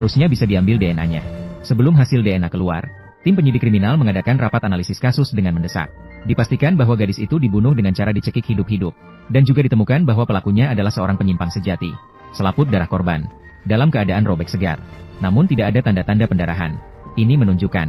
Harusnya bisa diambil DNA-nya. Sebelum hasil DNA keluar, tim penyidik kriminal mengadakan rapat analisis kasus dengan mendesak. Dipastikan bahwa gadis itu dibunuh dengan cara dicekik hidup-hidup. Dan juga ditemukan bahwa pelakunya adalah seorang penyimpan sejati. Selaput darah korban dalam keadaan robek segar. Namun tidak ada tanda-tanda pendarahan. Ini menunjukkan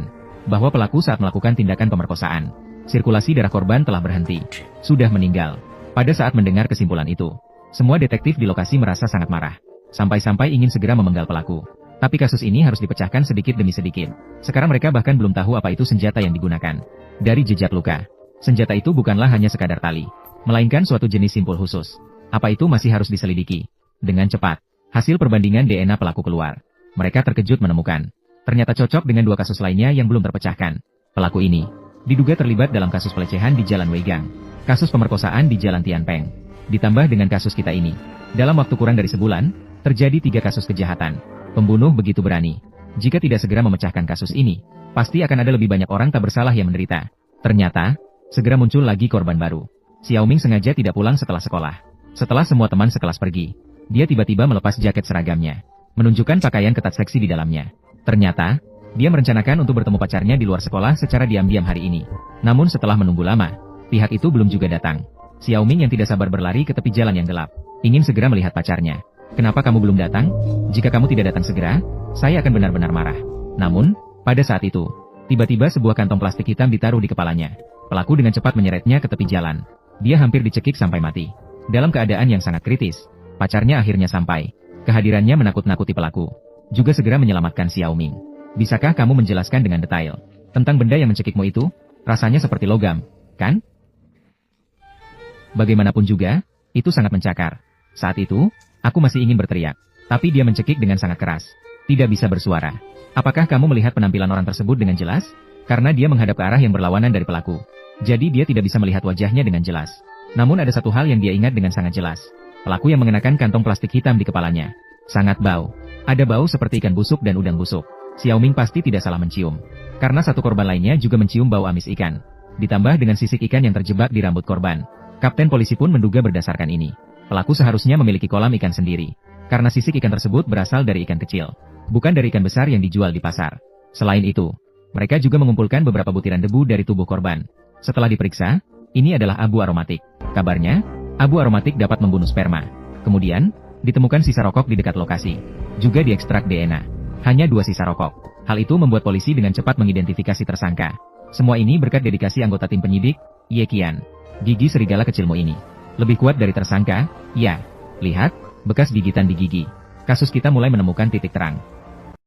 bahwa pelaku saat melakukan tindakan pemerkosaan, sirkulasi darah korban telah berhenti. Sudah meninggal. Pada saat mendengar kesimpulan itu, semua detektif di lokasi merasa sangat marah. Sampai-sampai ingin segera memenggal pelaku. Tapi kasus ini harus dipecahkan sedikit demi sedikit. Sekarang mereka bahkan belum tahu apa itu senjata yang digunakan. Dari jejak luka, senjata itu bukanlah hanya sekadar tali, melainkan suatu jenis simpul khusus. Apa itu masih harus diselidiki. Dengan cepat, hasil perbandingan DNA pelaku keluar. Mereka terkejut menemukan, ternyata cocok dengan dua kasus lainnya yang belum terpecahkan. Pelaku ini diduga terlibat dalam kasus pelecehan di Jalan Weigang, kasus pemerkosaan di Jalan Tianpeng. Ditambah dengan kasus kita ini, dalam waktu kurang dari sebulan, terjadi 3 kasus kejahatan. Pembunuh begitu berani. Jika tidak segera memecahkan kasus ini, pasti akan ada lebih banyak orang tak bersalah yang menderita. Ternyata, segera muncul lagi korban baru. Xiaoming sengaja tidak pulang setelah sekolah. Setelah semua teman sekelas pergi, dia tiba-tiba melepas jaket seragamnya, menunjukkan pakaian ketat seksi di dalamnya. Ternyata, dia merencanakan untuk bertemu pacarnya di luar sekolah secara diam-diam hari ini. Namun setelah menunggu lama, pihak itu belum juga datang. Xiaoming yang tidak sabar berlari ke tepi jalan yang gelap, ingin segera melihat pacarnya. Kenapa kamu belum datang? Jika kamu tidak datang segera, saya akan benar-benar marah. Namun, pada saat itu, tiba-tiba sebuah kantong plastik hitam ditaruh di kepalanya. Pelaku dengan cepat menyeretnya ke tepi jalan. Dia hampir dicekik sampai mati. Dalam keadaan yang sangat kritis, pacarnya akhirnya sampai. Kehadirannya menakut-nakuti pelaku. Juga segera menyelamatkan Xiaoming. Bisakah kamu menjelaskan dengan detail tentang benda yang mencekikmu itu? Rasanya seperti logam, kan? Bagaimanapun juga, itu sangat mencakar. Saat itu, aku masih ingin berteriak, tapi dia mencekik dengan sangat keras. Tidak bisa bersuara. Apakah kamu melihat penampilan orang tersebut dengan jelas? Karena dia menghadap ke arah yang berlawanan dari pelaku. Jadi dia tidak bisa melihat wajahnya dengan jelas. Namun ada satu hal yang dia ingat dengan sangat jelas. Pelaku yang mengenakan kantong plastik hitam di kepalanya. Sangat bau. Ada bau seperti ikan busuk dan udang busuk. Xiaoming pasti tidak salah mencium. Karena satu korban lainnya juga mencium bau amis ikan. Ditambah dengan sisik ikan yang terjebak di rambut korban. Kapten polisi pun menduga berdasarkan ini. Pelaku seharusnya memiliki kolam ikan sendiri. Karena sisik ikan tersebut berasal dari ikan kecil. Bukan dari ikan besar yang dijual di pasar. Selain itu, mereka juga mengumpulkan beberapa butiran debu dari tubuh korban. Setelah diperiksa, ini adalah abu aromatik. Kabarnya, abu aromatik dapat membunuh sperma. Kemudian, ditemukan sisa rokok di dekat lokasi. Juga diekstrak DNA. Hanya 2 sisa rokok. Hal itu membuat polisi dengan cepat mengidentifikasi tersangka. Semua ini berkat dedikasi anggota tim penyidik, Ye Qian. Gigi serigala kecilmu ini lebih kuat dari tersangka, ya. Lihat, bekas gigitan di gigi. Kasus kita mulai menemukan titik terang.